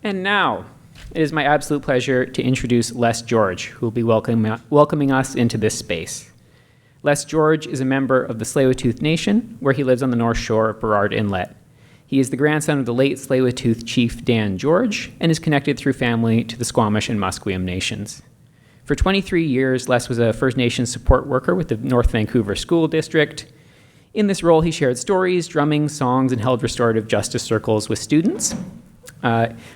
And now, it is my absolute pleasure to introduce Les George, who will be welcoming us into this space. Les George is a member of the Tsleil-Waututh Nation, where he lives on the north shore of Burrard Inlet. He is the grandson of the late Tsleil-Waututh chief Dan George and is connected through family to the Squamish and Musqueam nations. For 23 years, Les was a First Nations support worker with the North Vancouver School District. In this role, he shared stories, drumming, songs, and held restorative justice circles with students.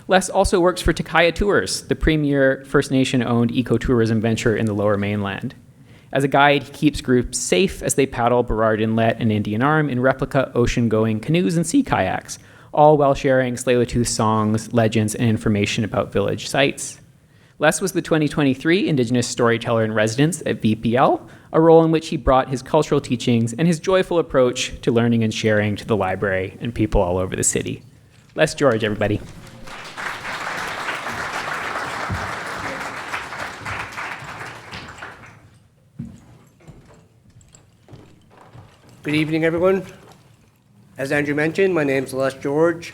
Les also works for Takaya Tours, the premier First Nation-owned ecotourism venture in the Lower Mainland. As a guide, he keeps groups safe as they paddle Burrard Inlet and Indian Arm in replica ocean-going canoes and sea kayaks, all while sharing Tsleil-Waututh songs, legends, and information about village sites. Les was the 2023 Indigenous Storyteller in Residence at VPL, a role in which he brought his cultural teachings and his joyful approach to learning and sharing to the library and people all over the city. Les George, everybody. Good evening, everyone. As Andrew mentioned, my name is Les George.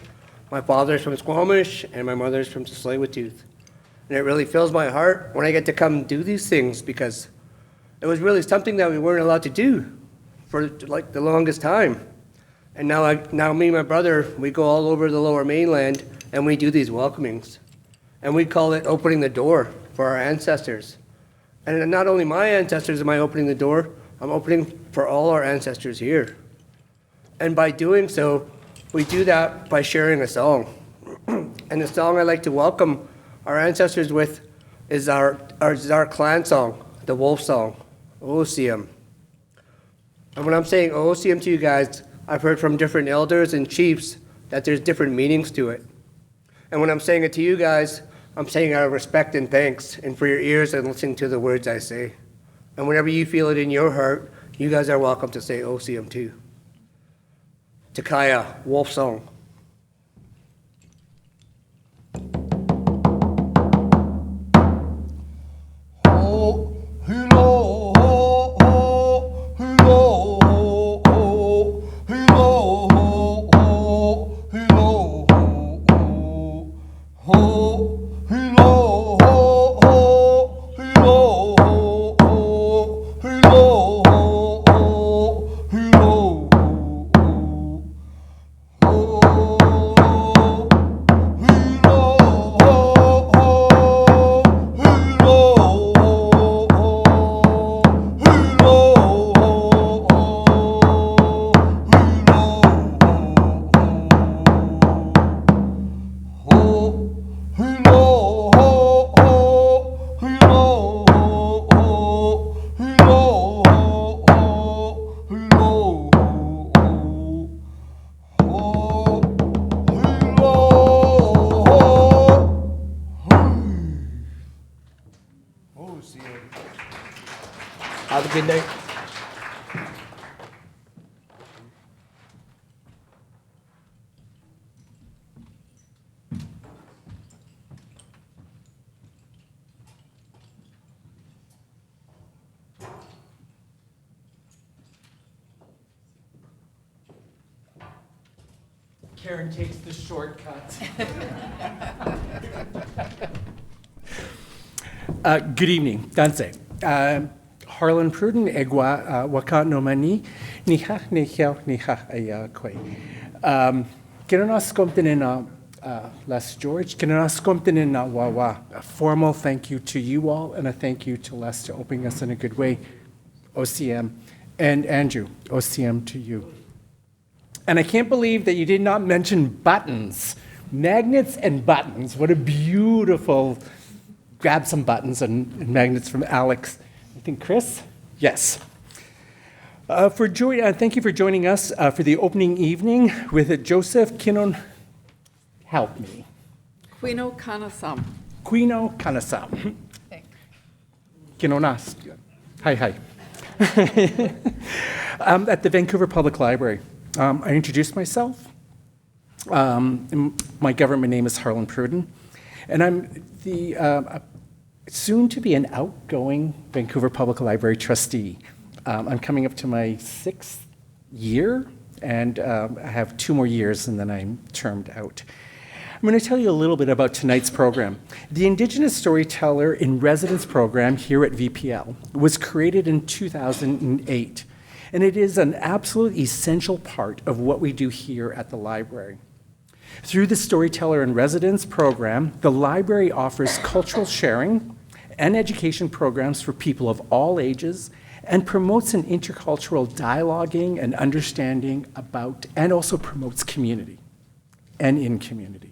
My father is from Squamish, and my mother is from Tsleil-Waututh. And it really fills my heart when I get to come do these things, because it was really something that we weren't allowed to do for like the longest time. And now me and my brother, we go all over the Lower Mainland, and we do these welcomings. And we call it opening the door for our ancestors. And not only my ancestors am I opening the door, I'm opening for all our ancestors here. And by doing so, we do that by sharing a song. And the song I like to welcome our ancestors with is our clan song, the wolf song, Oosiam. And when I'm saying Oosiam to you guys, I've heard from different elders and chiefs that there's different meanings to it. And when I'm saying it to you guys, I'm saying out of respect and thanks, and for your ears and listening to the words I say. And whenever you feel it in your heart, you guys are welcome to say Oosiam too. Takaya, wolf song. Have a good night. Karen takes the shortcut. Good evening. Danse. Harlan Pruden, Egwa, Waka no Mani, Niha, Niha, Niha, Ayakwe. Kinanas Les George, Kinanas Wawa. A formal thank you to you all, and a thank you to Les to opening us in a good way. OCM. And Andrew, OCM to you. And I can't believe that you did not mention buttons. Magnets and buttons. What a beautiful, grab some buttons and magnets from Alex. I think Chris? Yes. Thank you for joining us for the opening evening with Joseph help me. Kakwinokanasum. Kakwinokanasum. Thanks. Kinonas. Hi. At the Vancouver Public Library. I introduced myself. My government name is Harlan Pruden, and I'm the soon to be an outgoing Vancouver Public Library trustee. I'm coming up to my 6th year, and I have 2 more years, and then I'm termed out. I'm going to tell you a little bit about tonight's program. The Indigenous Storyteller in Residence program here at VPL was created in 2008, and it is an absolute essential part of what we do here at the library. Through the Storyteller in Residence program, the library offers cultural sharing and education programs for people of all ages and promotes an intercultural dialoguing and understanding about, and also promotes community and in community.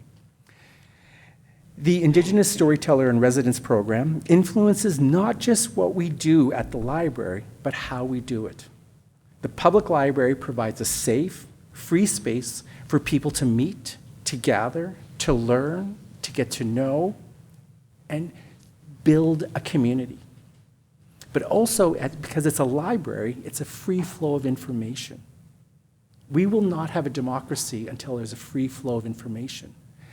The Indigenous Storyteller in Residence program influences not just what we do at the library, but how we do it. The public library provides a safe, free space for people to meet, to gather, to learn, to get to know, and build a community. But also, because it's a library, it's a free flow of information. We will not have a democracy until there's a free flow of information.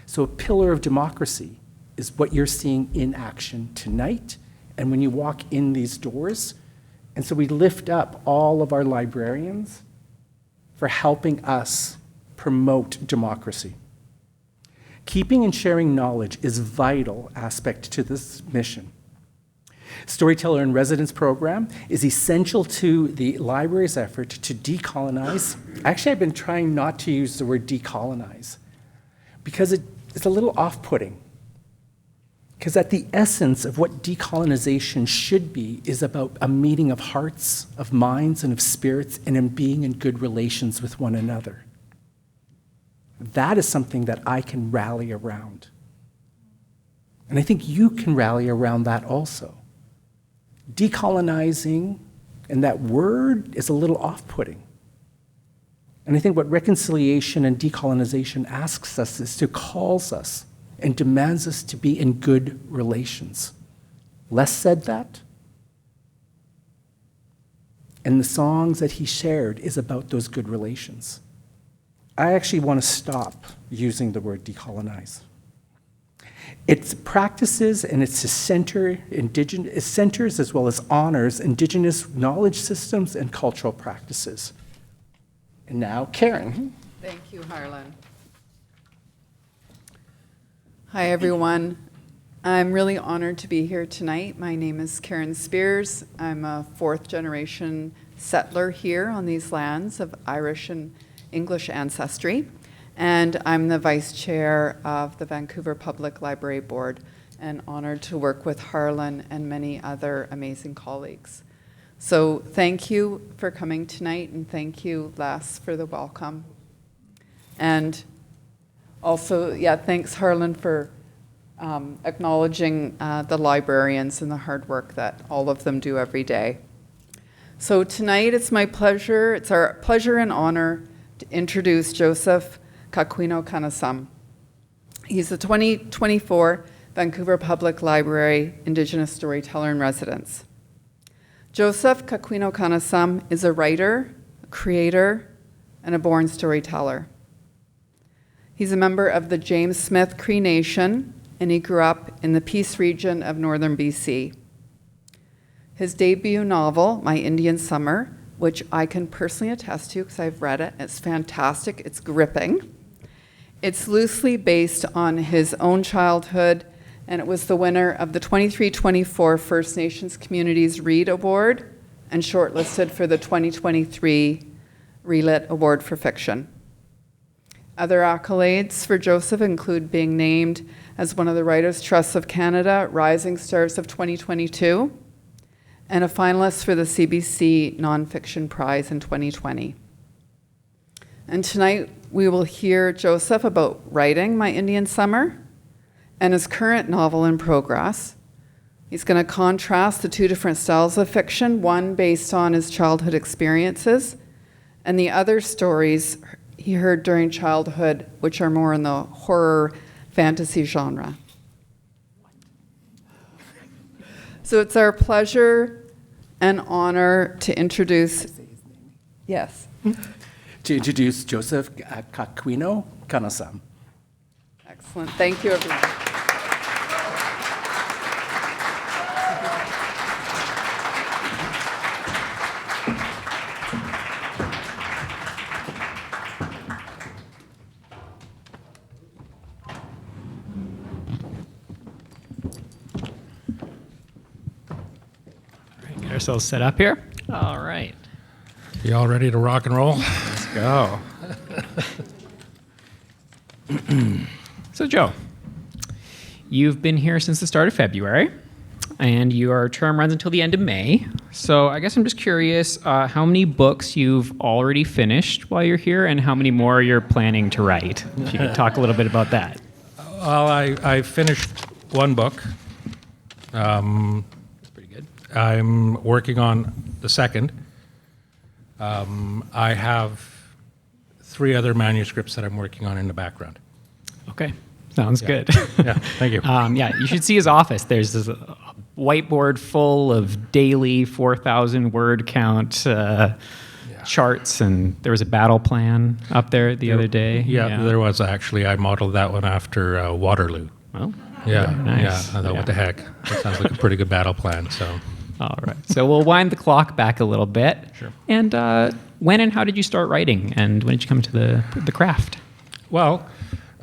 So a pillar of democracy is what you're seeing in action tonight and when you walk in these doors. And so we lift up all of our librarians for helping us promote democracy. Keeping and sharing knowledge is a vital aspect to this mission. Storyteller in Residence program is essential to the library's effort to decolonize. Actually, I've been trying not to use the word decolonize because it's a little off-putting. Because at the essence of what decolonization should be is about a meeting of hearts, of minds, and of spirits, and in being in good relations with one another. That is something that I can rally around. And I think you can rally around that also. Decolonizing, and that word is a little off-putting. And I think what reconciliation and decolonization asks us is to calls us and demands us to be in good relations. Les said that. And the songs that he shared is about those good relations. I actually want to stop using the word decolonize. It practices and it's to center it centers as well as honors Indigenous knowledge systems and cultural practices. And now, Karen. Thank you, Harlan. Hi, everyone. I'm really honored to be here tonight. My name is Karen Spears. I'm a fourth-generation settler here on these lands of Irish and English ancestry. And I'm the vice chair of the Vancouver Public Library Board and honored to work with Harlan and many other amazing colleagues. So thank you for coming tonight, and thank you, Les, for the welcome. And also, thanks, Harlan, for acknowledging the librarians and the hard work that all of them do every day. So tonight it's our pleasure and honor to introduce Joseph Kakwinokanasum. He's the 2024 Vancouver Public Library Indigenous Storyteller in Residence. Joseph Kakwinokanasum is a writer, a creator, and a born storyteller. He's a member of the James Smith Cree Nation, and he grew up in the Peace region of northern BC. His debut novel, My Indian Summer, which I can personally attest to because I've read it, it's fantastic, it's gripping. It's loosely based on his own childhood, and it was the winner of the 23-24 First Nations Communities ReLit Award and shortlisted for the 2023 ReLit Award for Fiction. Other accolades for Joseph include being named as one of the Writers' Trusts of Canada Rising Stars of 2022 and a finalist for the CBC Nonfiction Prize in 2020. And tonight we will hear Joseph about writing My Indian Summer and his current novel in progress. He's going to contrast the two different styles of fiction, one based on his childhood experiences, and the other stories he heard during childhood, which are more in the horror fantasy genre. So it's our pleasure and honor to introduce, yes. To introduce Joseph Kakwinokanasum. Excellent. Thank you, everyone. ourselves set up here. All right. You all ready to rock and roll? Let's go. So, Joe, you've been here since the start of February, and your term runs until the end of May. So I guess I'm just curious how many books you've already finished while you're here, and how many more you're planning to write. If you could talk a little bit about that. Well, I finished one book. That's pretty good. I'm working on the second. I have 3 other manuscripts that I'm working on in the background. Okay. Sounds good. Yeah, thank you. Yeah, you should see his office. There's this whiteboard full of daily 4,000 word count charts, and there was a battle plan up there the other day. Yeah, there was actually. I modeled that one after Waterloo. Well, Yeah, very nice. yeah. I thought, what the heck? That sounds like a pretty good battle plan. So, All right. So we'll wind the clock back a little bit. Sure. And when and how did you start writing, and when did you come to the craft? well,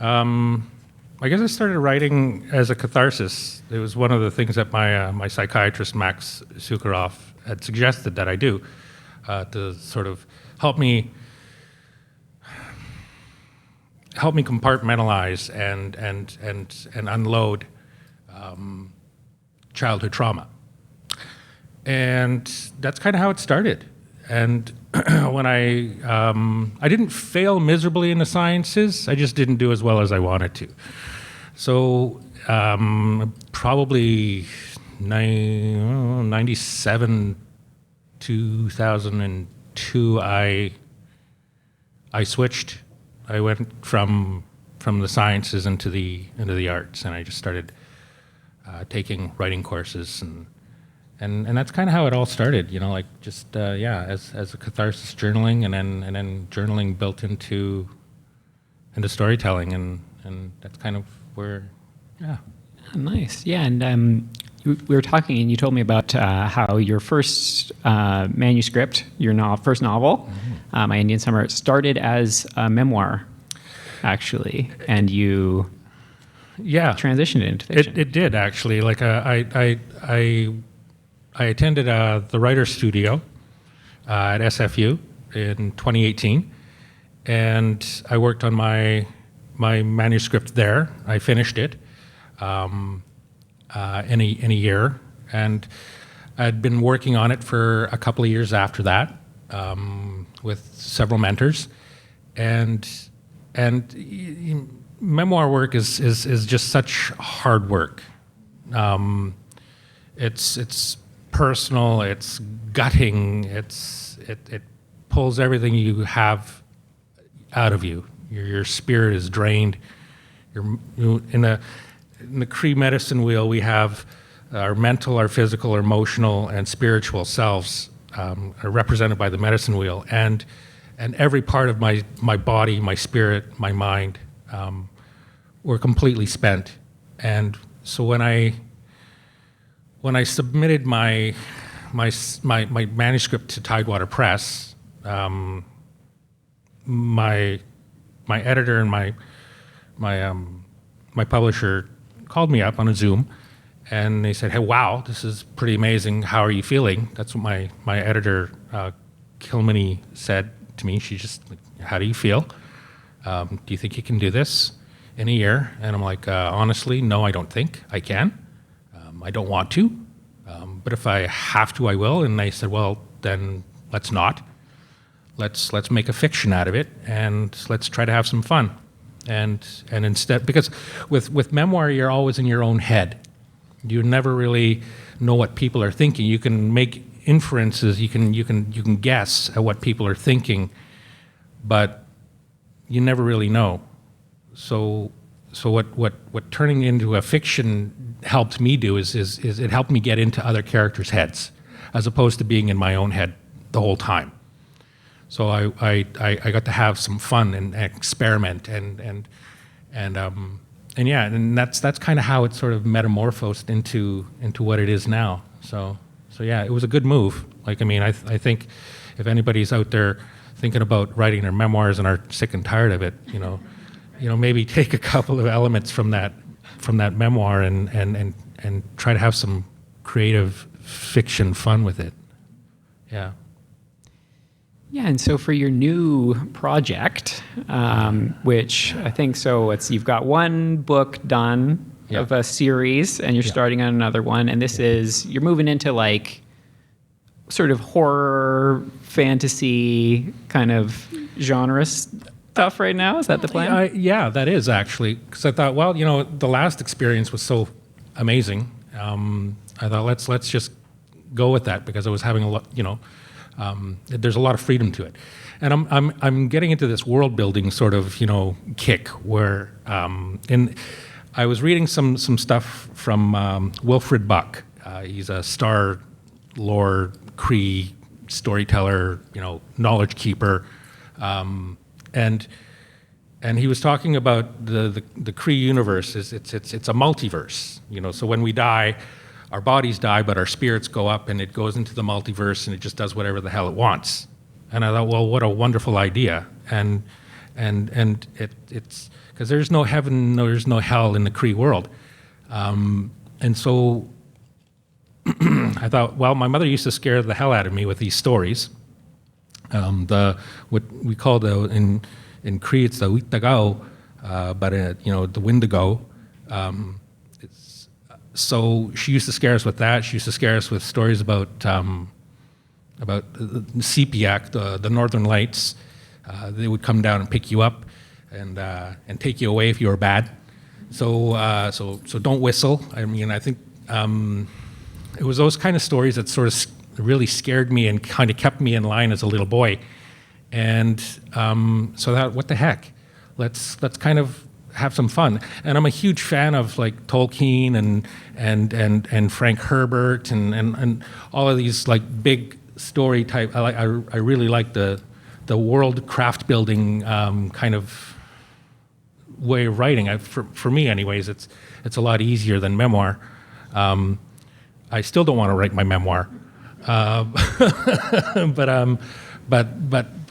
I guess I started writing as a catharsis. It was one of the things that my psychiatrist, Max Sukharov, had suggested that I do to sort of help me compartmentalize and unload childhood trauma. And that's kind of how it started. And when I didn't fail miserably in the sciences, I just didn't do as well as I wanted to. So probably 97, 2002, I switched. I went from the sciences into the arts, and I just started taking writing courses, and that's kind of how it all started. You know, like just as a catharsis journaling, and then journaling built into storytelling, and that's kind of where, yeah. Nice. Yeah, and we were talking, and you told me about how your first manuscript, your first novel, My Indian Summer, started as a memoir, actually, and you transitioned it into fiction. It did, actually. Like I attended the Writer's Studio at SFU in 2018, and I worked on my manuscript there. I finished it in a year, and I'd been working on it for a couple of years after that with several mentors, and memoir work is just such hard work. It's personal. It's gutting. It pulls everything you have out of you. Your spirit is drained. In the Cree medicine wheel, we have our mental, our physical, our emotional, and spiritual selves are represented by the medicine wheel, and every part of my body, my spirit, my mind, were completely spent. And so when I submitted my manuscript to Tidewater Press, my editor and my publisher called me up on a Zoom, and they said, "Hey, wow, this is pretty amazing. How are you feeling?" That's what my editor, Kilmany, said to me. She just, like, "How do you feel? Do you think you can do this in a year?" And I'm like, honestly, no, I don't think I can. I don't want to, but if I have to, I will. And they said, well, then let's not. Let's make a fiction out of it, and let's try to have some fun. And instead, because with memoir, you're always in your own head. You never really know what people are thinking. You can make inferences. You can guess at what people are thinking, but you never really know. So what turning into a fiction helped me do is it helped me get into other characters' heads, as opposed to being in my own head the whole time. So I got to have some fun and experiment and that's kind of how it sort of metamorphosed into what it is now. So yeah, it was a good move. Like, I mean, I think if anybody's out there thinking about writing their memoirs and are sick and tired of it, you know, maybe take a couple of elements from that memoir and try to have some creative fiction fun with it. Yeah. Yeah, and so for your new project, which I think you've got one book done Yeah. of a series, and you're starting on another one, and you're moving into like sort of horror, fantasy kind of genre stuff right now. Is that the plan? Yeah, that is actually, because I thought, well, the last experience was so amazing. I thought let's just go with that because I was having a lot, there's a lot of freedom to it, and I'm getting into this world building sort of kick where I was reading some stuff from Wilfred Buck. He's a Star Lore Cree storyteller, knowledge keeper, and he was talking about the Cree universe. It's a multiverse, So when we die, our bodies die, but our spirits go up, and it goes into the multiverse, and it just does whatever the hell it wants. And I thought, well, what a wonderful idea, and it's because there's no heaven, there's no hell in the Cree world, and so I thought, well, my mother used to scare the hell out of me with these stories. What we call in Cree, it's the uitagao, but the Wendigo. So she used to scare us with that. She used to scare us with stories about Sepiak, the Northern Lights. They would come down and pick you up and take you away if you were bad. So don't whistle. I mean, I think it was those kind of stories that sort of really scared me and kind of kept me in line as a little boy. And so that, what the heck? Let's kind of have some fun. And I'm a huge fan of like Tolkien and Frank Herbert and all of these like big story type. I really like the world craft building kind of way of writing. For me, anyways, it's a lot easier than memoir. I still don't want to write my memoir, but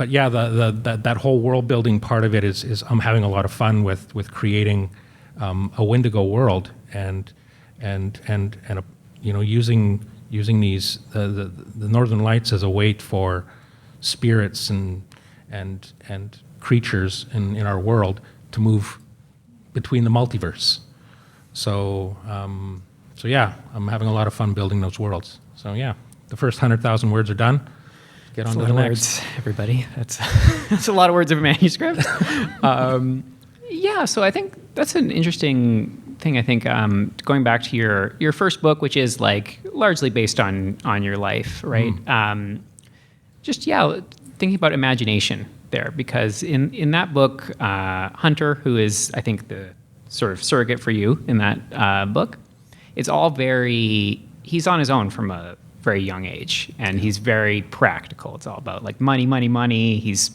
yeah, that whole world building part of it is I'm having a lot of fun with creating a Wendigo world and using these the Northern Lights as a way for spirits and creatures in our world to move between the multiverse. So yeah, I'm having a lot of fun building those worlds. So yeah, the first 100,000 words are done. Get on to the next. Words, everybody. That's a lot of words of a manuscript. Yeah, so I think that's an interesting thing. I think going back to your first book, which is like largely based on your life, right? Thinking about imagination there, because in that book, Hunter, who is I think the sort of surrogate for you in that book, it's all he's on his own from a very young age, and he's very practical. It's all about like money, money, money. He's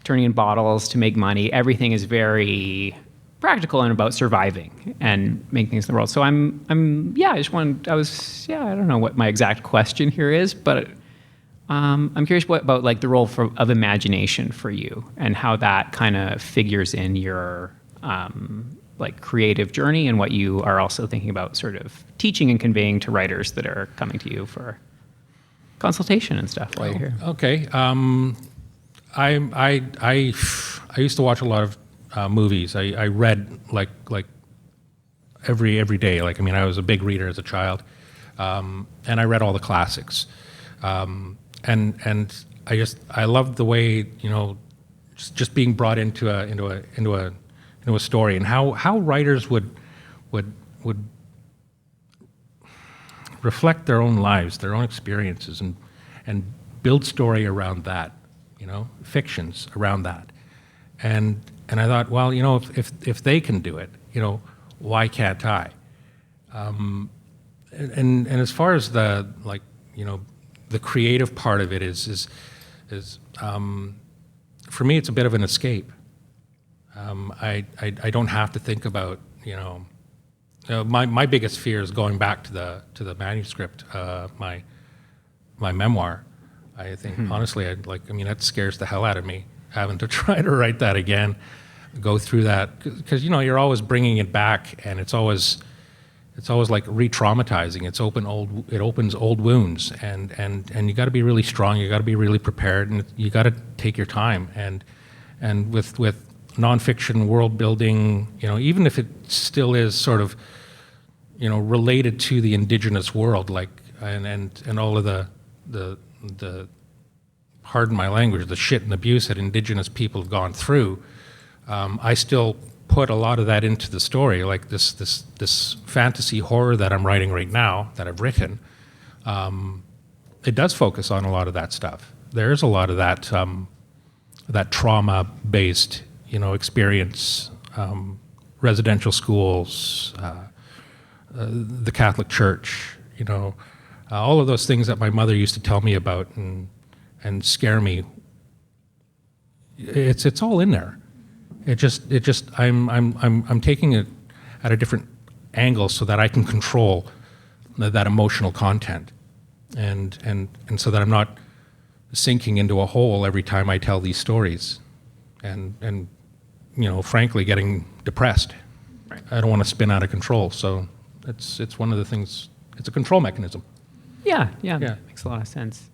turning in bottles to make money. Everything is very practical and about surviving and making things in the world. So I don't know what my exact question here is, but I'm curious about like the role of imagination for you and how that kind of figures in your like creative journey and what you are also thinking about sort of teaching and conveying to writers that are coming to you for consultation and stuff while you're here. Okay. I used to watch a lot of movies. I read like every day. Like, I mean, I was a big reader as a child, and I read all the classics. And I loved the way just being brought into a story, and how writers would reflect their own lives, their own experiences, and build story around that, fictions around that. And I thought, well, if they can do it, why can't I? And as far as the creative part of it is for me, it's a bit of an escape. I don't have to think about my biggest fear is going back to the manuscript, my memoir. I think honestly, that scares the hell out of me, having to try to write that again, go through that, because you're always bringing it back, and it's always it's always like re-traumatizing. It opens old wounds, and you got to be really strong. You got to be really prepared, and you got to take your time. And with nonfiction world building, even if it still is sort of, related to the Indigenous world, like and all of the pardon my language, the shit and abuse that Indigenous people have gone through, I still put a lot of that into the story, like this fantasy horror that I'm writing right now, that I've written. It does focus on a lot of that stuff. There's a lot of that that trauma-based, experience, residential schools, the Catholic Church, all of those things that my mother used to tell me about and scare me. It's all in there. I'm taking it at a different angle so that I can control that emotional content, and so that I'm not sinking into a hole every time I tell these stories, and frankly getting depressed. Right. I don't want to spin out of control. So it's one of the things. It's a control mechanism. Yeah. Makes a lot of sense.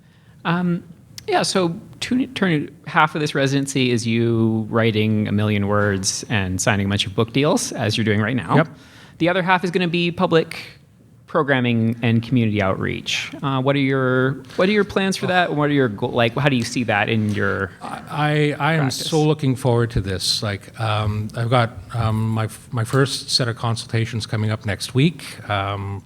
So half of this residency is you writing 1 million words and signing a bunch of book deals, as you're doing right now. Yep. The other half is going to be public programming and community outreach. What are your plans for that? What are your how do you see that in your I am practice? so looking forward to this. I've got my first set of consultations coming up next week. I'm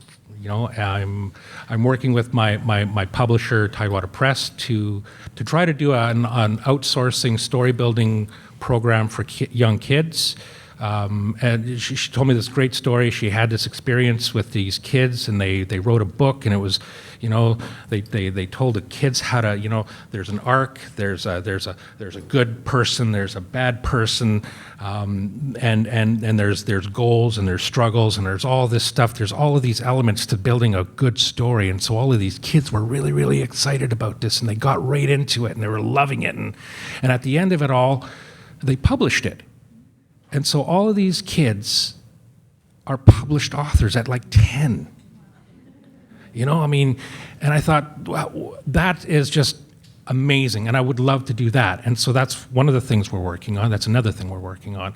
working with my publisher, Tidewater Press, to try to do an outsourcing story building program for young kids. And she told me this great story. She had this experience with these kids, and they wrote a book, and it was, they told the kids how to, there's an arc, there's a good person, there's a bad person, and there's goals, and there's struggles, and there's all this stuff. There's all of these elements to building a good story, and so all of these kids were really, really excited about this, and they got right into it, and they were loving it, and at the end of it all, they published it. And so all of these kids are published authors at like 10. And I thought, wow, that is just amazing, and I would love to do that. And so that's one of the things we're working on. That's another thing we're working on.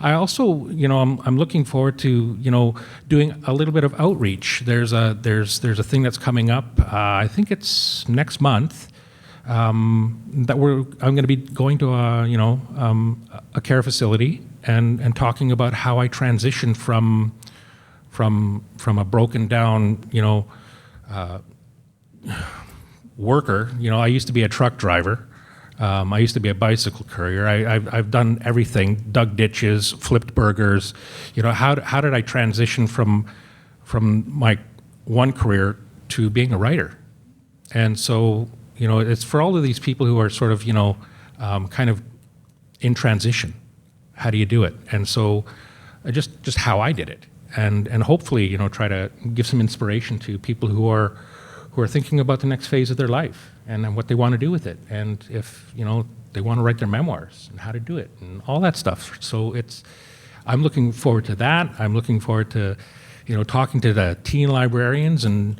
I also, I'm looking forward to, doing a little bit of outreach. There's a thing that's coming up, I think it's next month, that I'm going to be going to a care facility and talking about how I transitioned from a broken down worker. I used to be a truck driver. I used to be a bicycle courier. I've done everything: dug ditches, flipped burgers. How did I transition from my one career to being a writer? And so it's for all of these people who are sort of kind of in transition. How do you do it? And so just how I did it, and hopefully try to give some inspiration to people who are thinking about the next phase of their life and what they want to do with it, and if they want to write their memoirs and how to do it and all that stuff. So I'm looking forward to that. I'm looking forward to talking to the teen librarians and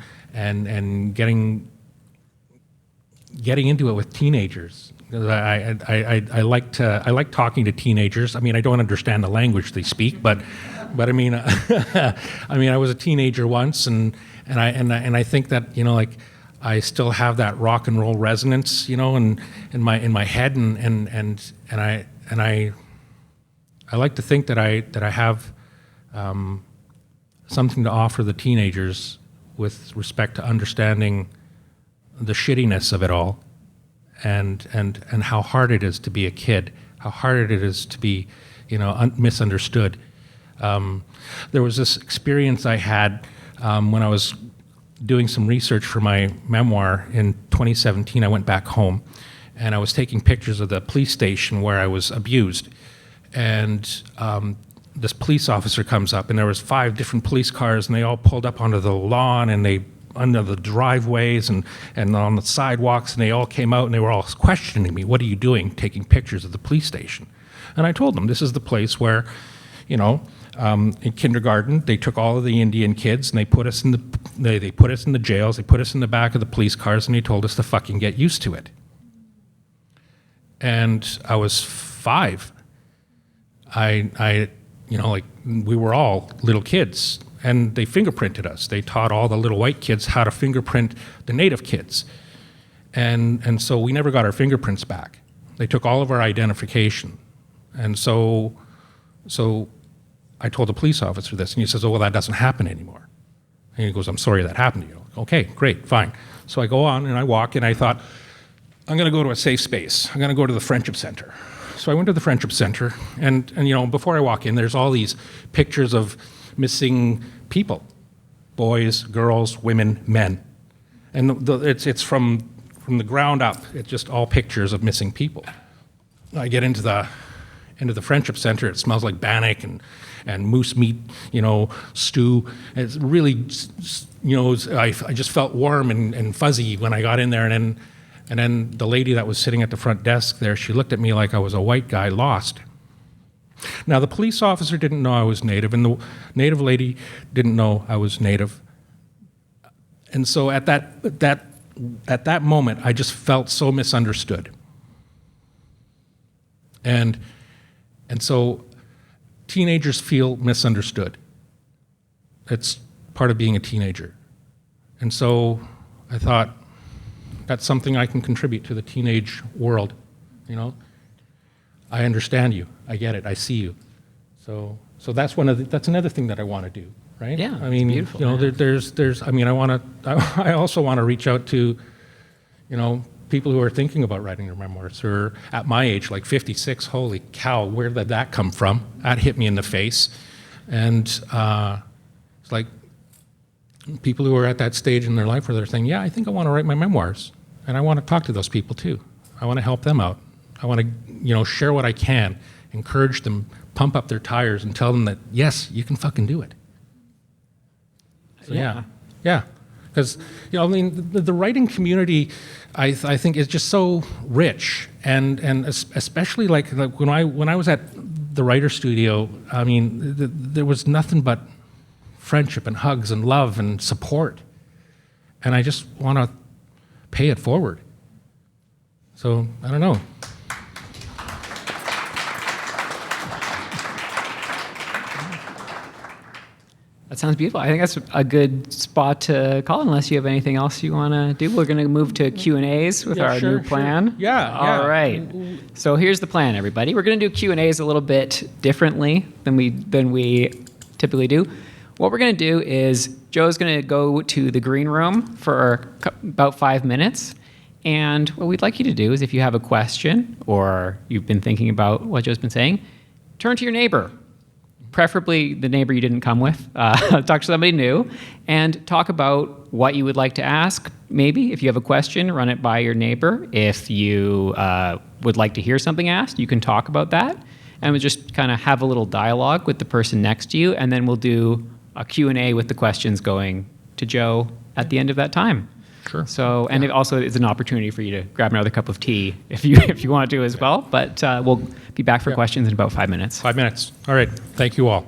getting into it with teenagers. I like talking to teenagers. I mean, I don't understand the language they speak, but I mean, I was a teenager once, and I think that I still have that rock and roll resonance, in my head, and I like to think that I have something to offer the teenagers with respect to understanding the shittiness of it all. And how hard it is to be a kid, how hard it is to be, misunderstood. There was this experience I had when I was doing some research for my memoir in 2017. I went back home, and I was taking pictures of the police station where I was abused. And this police officer comes up, and there was 5 different police cars, and they all pulled up onto the lawn, and under the driveways and on the sidewalks, and they all came out and they were all questioning me. What are you doing taking pictures of the police station? And I told them, this is the place where, in kindergarten, they took all of the Indian kids and they put us in they put us in the jails, they put us in the back of the police cars, and they told us to fucking get used to it. And I was 5. I like, we were all little kids, and they fingerprinted us. They taught all the little white kids how to fingerprint the native kids. And so we never got our fingerprints back. They took all of our identification. And so I told the police officer this, and he says, oh, well, that doesn't happen anymore. And he goes, I'm sorry that happened to you. Okay, great, fine. So I go on and I walk, and I thought, I'm going to go to a safe space. I'm going to go to the Friendship Center. So I went to the Friendship Center, and before I walk in, there's all these pictures of missing people, boys, girls, women, men. And it's from the ground up. It's just all pictures of missing people. I get into the Friendship Center. It smells like bannock and moose meat, stew. It's really, I just felt warm and fuzzy when I got in there. And then the lady that was sitting at the front desk there, she looked at me like I was a white guy lost. Now, the police officer didn't know I was Native, and the Native lady didn't know I was Native. And so at that moment, I just felt so misunderstood. And so teenagers feel misunderstood. It's part of being a teenager. And so I thought, that's something I can contribute to the teenage world. I understand you. I get it. I see you. So that's that's another thing that I want to do, right? Yeah, I mean, it's beautiful, I also want to reach out to, people who are thinking about writing their memoirs, or at my age, like 56. Holy cow, where did that come from? That hit me in the face, and it's like people who are at that stage in their life where they're saying, yeah, I think I want to write my memoirs, and I want to talk to those people too. I want to help them out. I want to, share what I can, encourage them, pump up their tires, and tell them that, yes, you can fucking do it. So, yeah. Because, the writing community, I think, is just so rich, and especially like when I was at the writer studio, there was nothing but friendship and hugs and love and support, and I just want to pay it forward. So I don't know. That sounds beautiful. I think that's a good spot to call, unless you have anything else you want to do. We're going to move to Q&As with our new plan. Sure. Yeah. All right. So here's the plan, everybody. We're going to do Q&As a little bit differently than we typically do. What we're going to do is Joe's going to go to the green room for about 5 minutes. And what we'd like you to do is, if you have a question or you've been thinking about what Joe's been saying, turn to your neighbor. Preferably the neighbor you didn't come with. Talk to somebody new and talk about what you would like to ask. Maybe if you have a question, run it by your neighbor. If you would like to hear something asked, you can talk about that. And we'll just kind of have a little dialogue with the person next to you, and then we'll do a Q&A with the questions going to Joe at the end of that time. Sure. So, and it also is an opportunity for you to grab another cup of tea if you want to as well. But we'll be back for questions in about 5 minutes. 5 minutes. All right. Thank you all.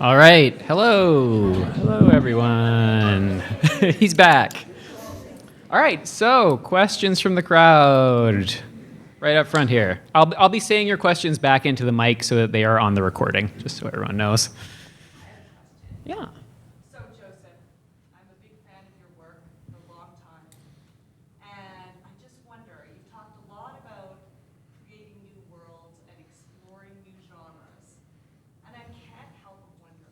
All right. Hello, everyone. He's back. All right. So, questions from the crowd, right up front here. I'll be saying your questions back into the mic so that they are on the recording, just so everyone knows. Yeah. So, Joseph, I'm a big fan of your work for a long time. And I just wonder, you've talked a lot about creating new worlds and exploring new genres. And I can't help but wonder,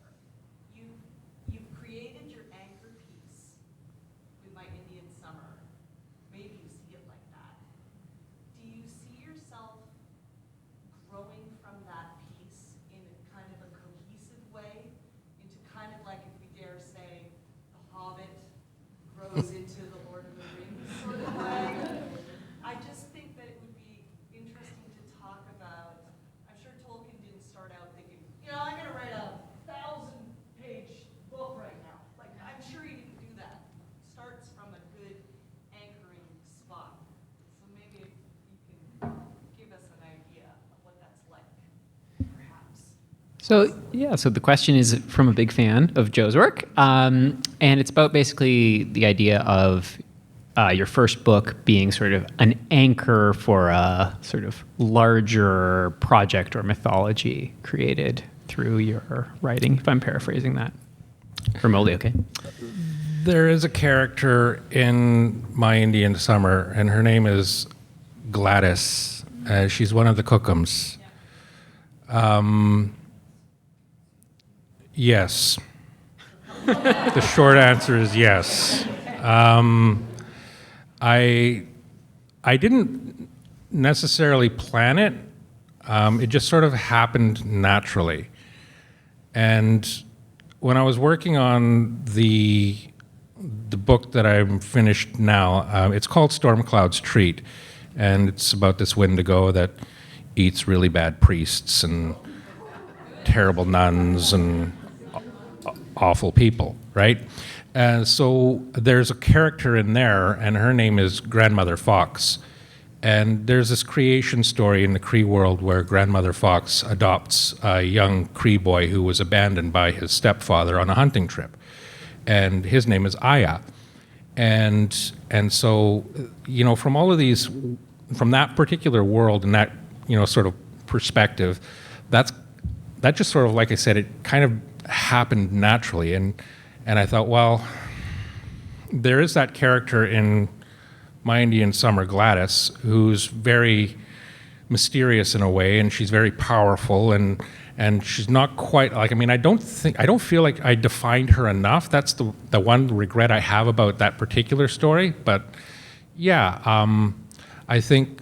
you've created your anchor piece with My Indian Summer. Maybe you see it like that. Do you see yourself growing from that piece in kind of a cohesive way into kind of like a So the question is from a big fan of Joe's work, and it's about basically the idea of your first book being sort of an anchor for a sort of larger project or mythology created through your writing, if I'm paraphrasing that remotely, okay? There is a character in My Indian Summer, and her name is Gladys. She's one of the Cookums. Yes. The short answer is yes. I didn't necessarily plan it. It just sort of happened naturally. And when I was working on the book that I'm finished now, it's called Storm Cloud's Treat, and it's about this Wendigo that eats really bad priests and terrible nuns and awful people, right? And so there's a character in there, and her name is Grandmother Fox. And there's this creation story in the Cree world where Grandmother Fox adopts a young Cree boy who was abandoned by his stepfather on a hunting trip. And his name is Aya. And so, you know, from all of these, from that particular world and that, you know, sort of perspective, that just sort of, like I said, it kind of happened naturally. And I thought, well, there is that character in My Indian Summer, Gladys, who's very mysterious in a way, and she's very powerful, and she's not quite like, I mean, I don't feel like I defined her enough. That's the one regret I have about that particular story. But yeah, I think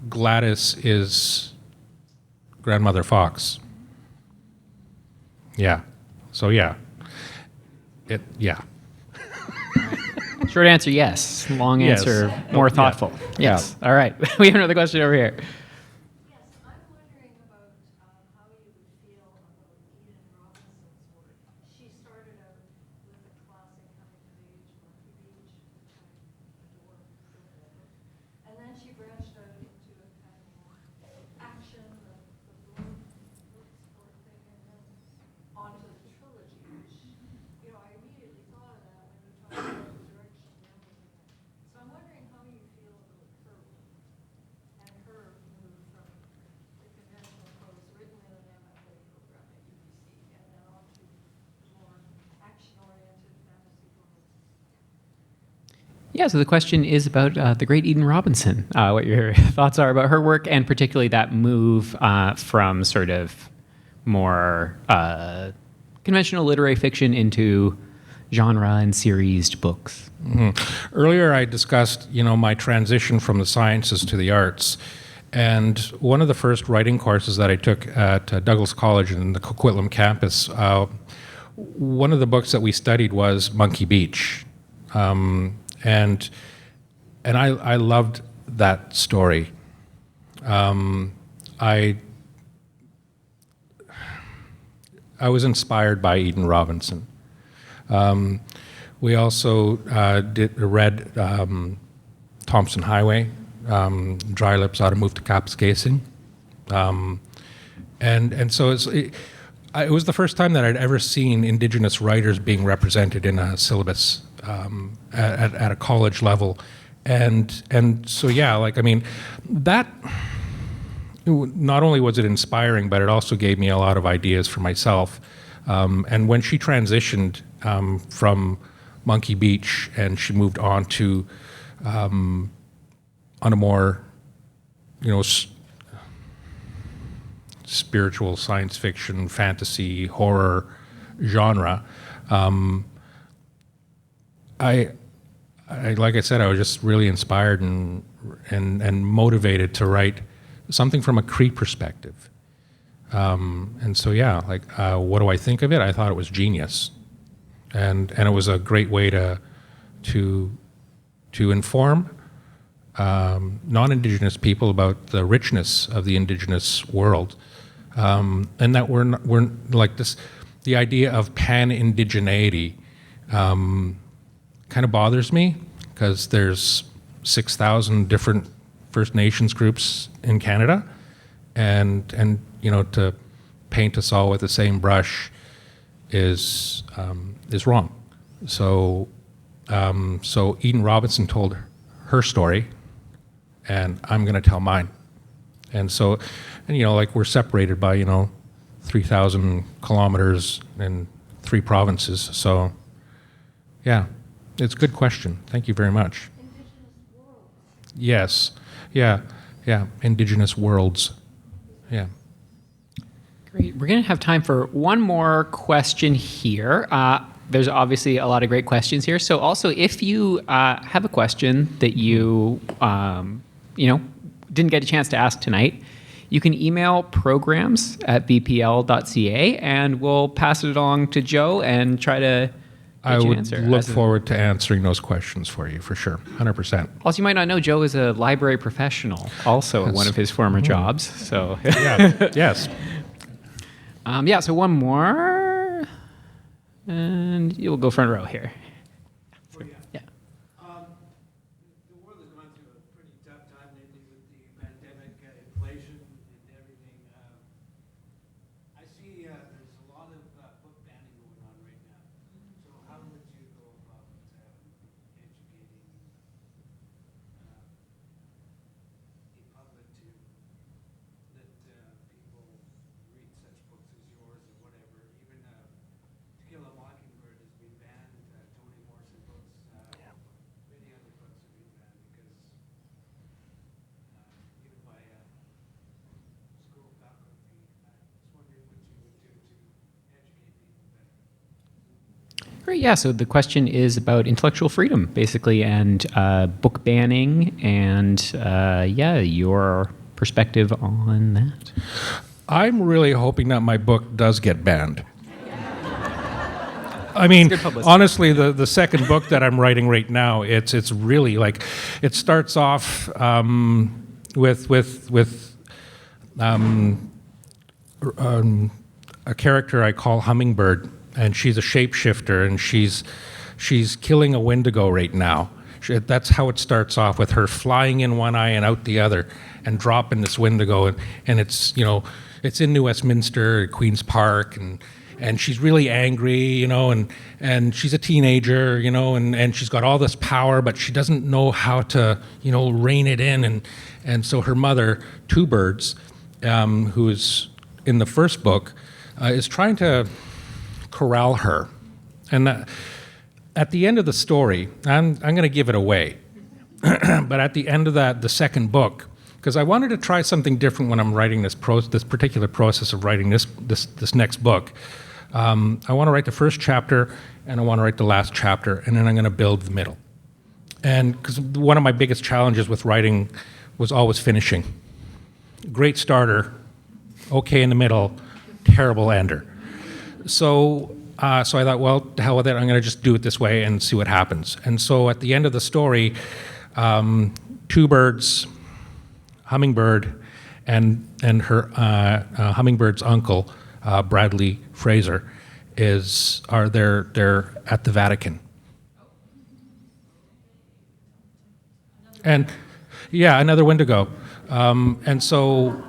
Gladys is Grandmother Fox. Yeah. So yeah. Yeah. Short answer, yes. Long Yes. answer, more thoughtful. Yes. All right. We have another question over here. Yes, I'm wondering about how you would feel about Eden Robinson's work. She started out with a classic coming of age, Monkey Beach, which I adore, and then she branched out into a kind of more action, the book sport thing, and then onto the trilogy, which, you know, I immediately thought of that when you talked about the direction and everything. So I'm wondering how you feel about her work and her move from the conventional prose written in an MFA program at UBC and then on to the more action-oriented fantasy world. Yeah, so the question is about the great Eden Robinson, what your thoughts are about her work, and particularly that move from sort of more conventional literary fiction into genre and seriesed books. Earlier, I discussed, you know, my transition from the sciences to the arts, and one of the first writing courses that I took at Douglas College in the Coquitlam campus, one of the books that we studied was Monkey Beach, and I loved that story. I was inspired by Eden Robinson. We also read Thompson Highway, Dry Lips Ought to Move to Kapuskasing. And so it was the first time that I'd ever seen Indigenous writers being represented in a syllabus at a college level. And so, yeah, like, I mean, that, not only was it inspiring, but it also gave me a lot of ideas for myself. And when she transitioned from Monkey Beach and she moved on to on a more, you know, spiritual science fiction, fantasy, horror genre, I like I said, I was just really inspired and motivated to write something from a Cree perspective. And so, yeah, like, what do I think of it? I thought it was genius, and it was a great way to inform non-Indigenous people about the richness of the Indigenous world, and that we're like this. The idea of pan-indigeneity kind of bothers me, because there's 6,000 different First Nations groups in Canada, and you know, to paint us all with the same brush is wrong. So so Eden Robinson told her story, and I'm going to tell mine. And so, and like we're separated by 3,000 kilometers and 3 provinces. So, yeah, it's a good question. Thank you very much. Indigenous worlds. Yes, yeah, Indigenous worlds, yeah. Great. We're going to have time for one more question here. There's obviously a lot of great questions here. So also, if you have a question that you didn't get a chance to ask tonight, you can email programs@vpl.ca, and we'll pass it along to Joe and try to I get you an would answer. look forward to answering those questions for you, for sure, 100%. Also, you might not know, Joe is a library professional, also at one of his former jobs. So, Yeah, yes. yeah. So one more, and you'll go front row here. Yeah. The world is going through a pretty tough time lately with the pandemic, inflation, and everything. I see there's a lot of book banning going on right now. So how would you go about educating the public to let people read such books as yours or whatever? Even To Kill a Mockingbird has been banned. Toni Morrison books, many other books have been banned because even by school faculty. I was wondering what you would do to educate people better. Great. Yeah. So the question is about intellectual freedom, basically, and book banning, and yeah, your perspective on that. I'm really hoping that my book does get banned. I mean, good publicity. honestly, the second book that I'm writing right now, it's really like, it starts off with a character I call Hummingbird, and she's a shapeshifter, and she's killing a Wendigo right now. That's how it starts off, with her flying in one eye and out the other, and dropping this Wendigo, and it's it's in New Westminster, Queen's Park, and she's really angry, and she's a teenager, and she's got all this power, but she doesn't know how to, rein it in, and so her mother, Two Birds, who is in the first book, is trying to corral her, and at the end of the story, I'm going to give it away, but at the end of the second book, because I wanted to try something different when I'm writing this particular process of writing this next book. I want to write the first chapter, and I want to write the last chapter, and then I'm going to build the middle. And because one of my biggest challenges with writing was always finishing. Great starter, okay in the middle, terrible ender. So I thought, well, to hell with it, I'm going to just do it this way and see what happens. And so at the end of the story, Two Birds, Hummingbird, and her Hummingbird's uncle, Bradley Fraser, they're at the Vatican. And yeah, another Wendigo. And so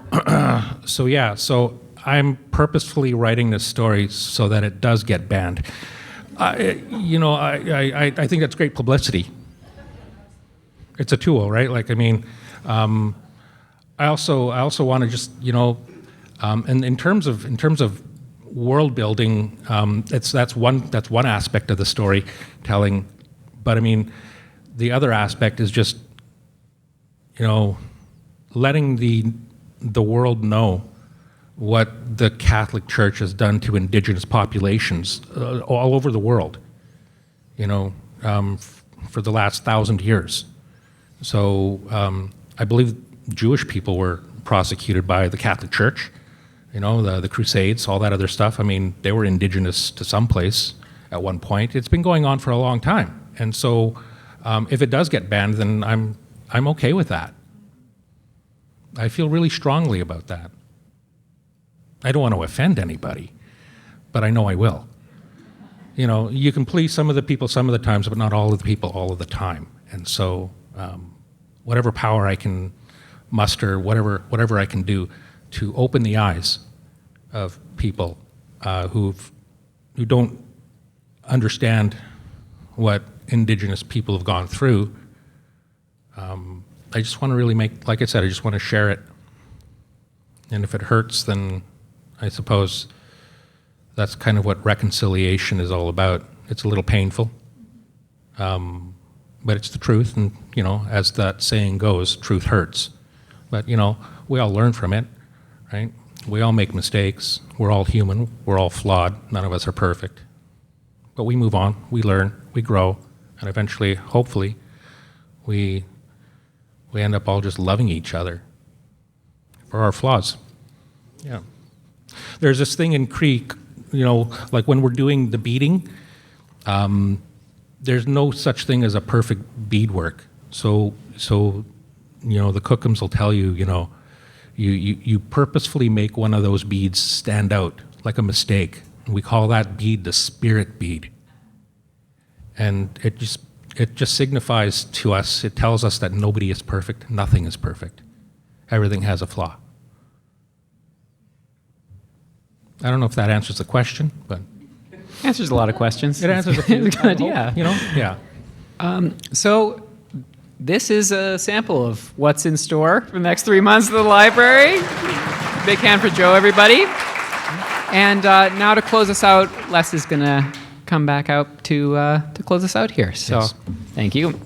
so I'm purposefully writing this story so that it does get banned. I think that's great publicity. It's a tool, right? Like, I mean, I also want to just, and in terms of world building, that's one aspect of the storytelling, but I mean, the other aspect is just, letting the world know what the Catholic Church has done to Indigenous populations all over the world, for the last 1,000 years. So I believe Jewish people were prosecuted by the Catholic Church, the Crusades, all that other stuff. I mean, they were indigenous to some place at one point. It's been going on for a long time. And so if it does get banned, then I'm okay with that. I feel really strongly about that. I don't want to offend anybody, but I know I will. You can please some of the people some of the times, but not all of the people all of the time. And so whatever power I can muster, whatever I can do to open the eyes of people who don't understand what Indigenous people have gone through. I just want to really like I said, I just want to share it. And if it hurts, then I suppose that's kind of what reconciliation is all about. It's a little painful, but it's the truth. And, as that saying goes, truth hurts. But, we all learn from it, right? We all make mistakes. We're all human. We're all flawed. None of us are perfect. But we move on. We learn. We grow. And eventually, hopefully, we end up all just loving each other for our flaws. Yeah. There's this thing in Cree, like when we're doing the beading, there's no such thing as a perfect beadwork. So the cookums will tell you, you purposefully make one of those beads stand out like a mistake. We call that bead the spirit bead. And it just signifies to us, it tells us that nobody is perfect, nothing is perfect. Everything has a flaw. I don't know if that answers the question, but Answers a lot of questions. it answers a few. It's good, yeah. Yeah. So this is a sample of what's in store for the next 3 months of the library. Big hand for Joe, everybody. And now to close us out, Les is going to come back out to close us out here. So Yes. Thank you.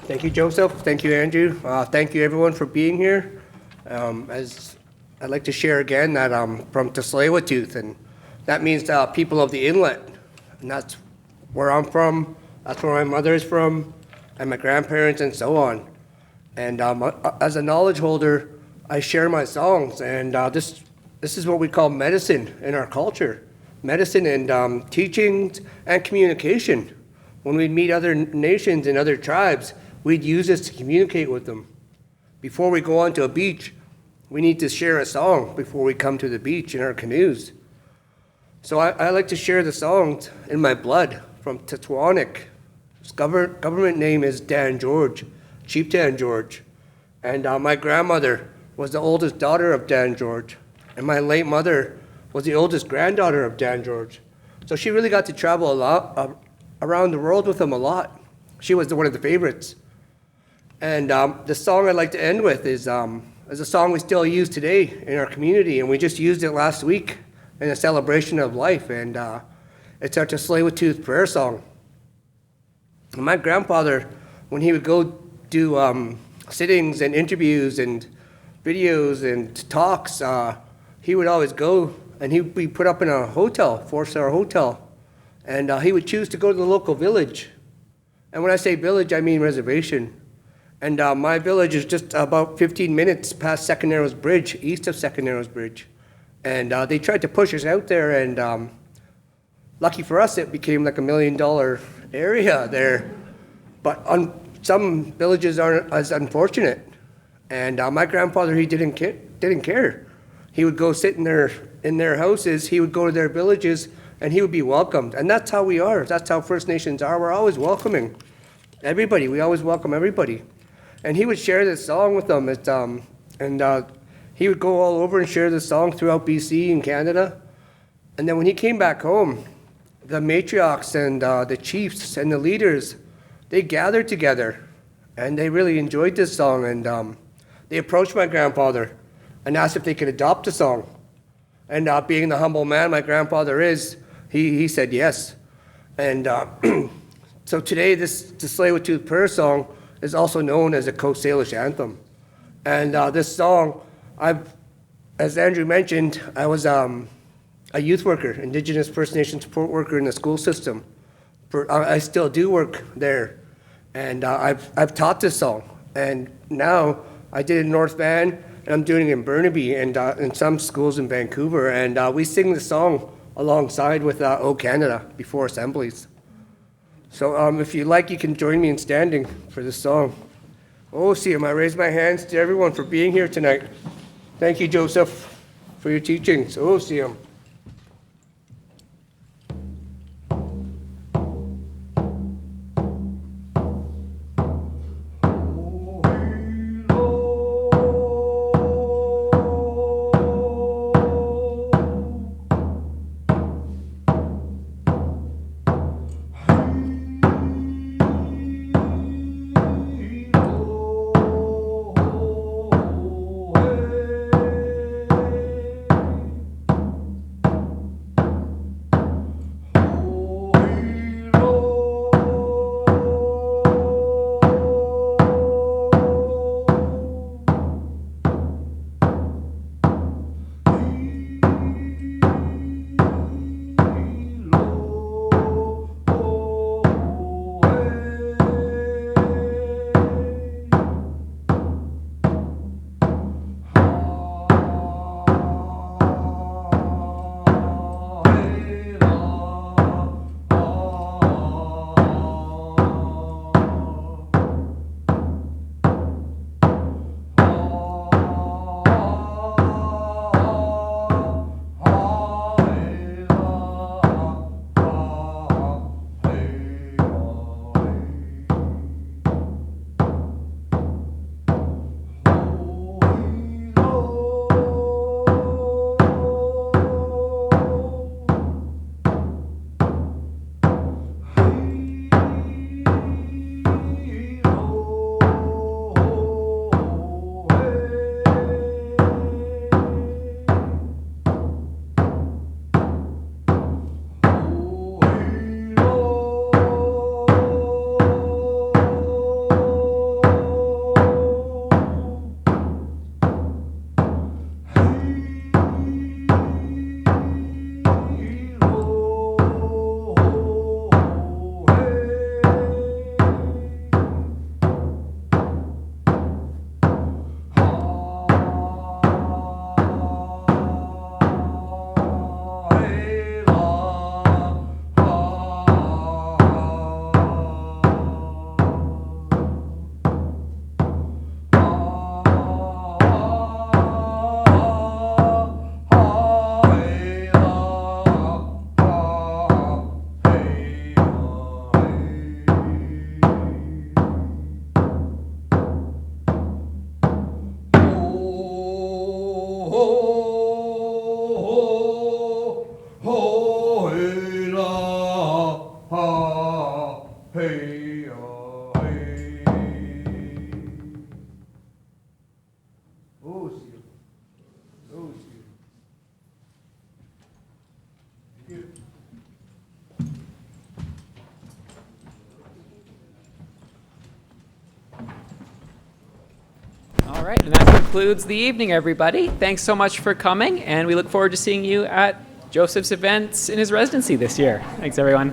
Thank you, Joseph. Thank you, Andrew. Thank you, everyone, for being here. As I'd like to share again that I'm from Tsleil-Waututh, and that means people of the inlet. And that's where I'm from. That's where my mother is from, and my grandparents, and so on. And as a knowledge holder, I share my songs, and this is what we call medicine in our culture. Medicine and teachings and communication. When we meet other nations and other tribes, we'd use this to communicate with them. Before we go onto a beach, we need to share a song before we come to the beach in our canoes. So I like to share the songs in my blood from Tetwanik. His government name is Dan George, Chief Dan George. And my grandmother was the oldest daughter of Dan George. And my late mother was the oldest granddaughter of Dan George. So she really got to travel a lot, around the world with him a lot. She was one of the favorites. And the song I'd like to end with is a song we still use today in our community, and we just used it last week in a celebration of life, and it's our Tsleil-Waututh prayer song. And my grandfather, when he would go do sittings and interviews and videos and talks, he would always go, and he'd be put up in a hotel, 4-star hotel, and he would choose to go to the local village. And when I say village, I mean reservation. And my village is just about 15 minutes past Second Narrows Bridge, east of Second Narrows Bridge. And they tried to push us out there, and lucky for us, it became like $1 million area there. But some villages aren't as unfortunate. And my grandfather, he didn't care. He would go sit in their houses, he would go to their villages, and he would be welcomed. And that's how we are. That's how First Nations are. We're always welcoming everybody. We always welcome everybody. And he would share this song with them. He would go all over and share this song throughout BC and Canada. And then when he came back home, the matriarchs and the chiefs and the leaders, they gathered together, and they really enjoyed this song. And they approached my grandfather and asked if they could adopt the song. And being the humble man my grandfather is, he said yes. And so today, this Tsleil-Waututh prayer song is also known as a Coast Salish anthem. And this song, as Andrew mentioned, I was a youth worker, Indigenous First Nation support worker in the school system. I still do work there. And I've taught this song. And now I did it in North Van, and I'm doing it in Burnaby and in some schools in Vancouver. And we sing the song alongside with O Canada before assemblies. So if you like, you can join me in standing for this song. Oh, see him. I raise my hands to everyone for being here tonight. Thank you, Joseph, for your teachings. Oh, see him. All right, and that concludes the evening, everybody. Thanks so much for coming, and we look forward to seeing you at Joseph's events in his residency this year. Thanks, everyone.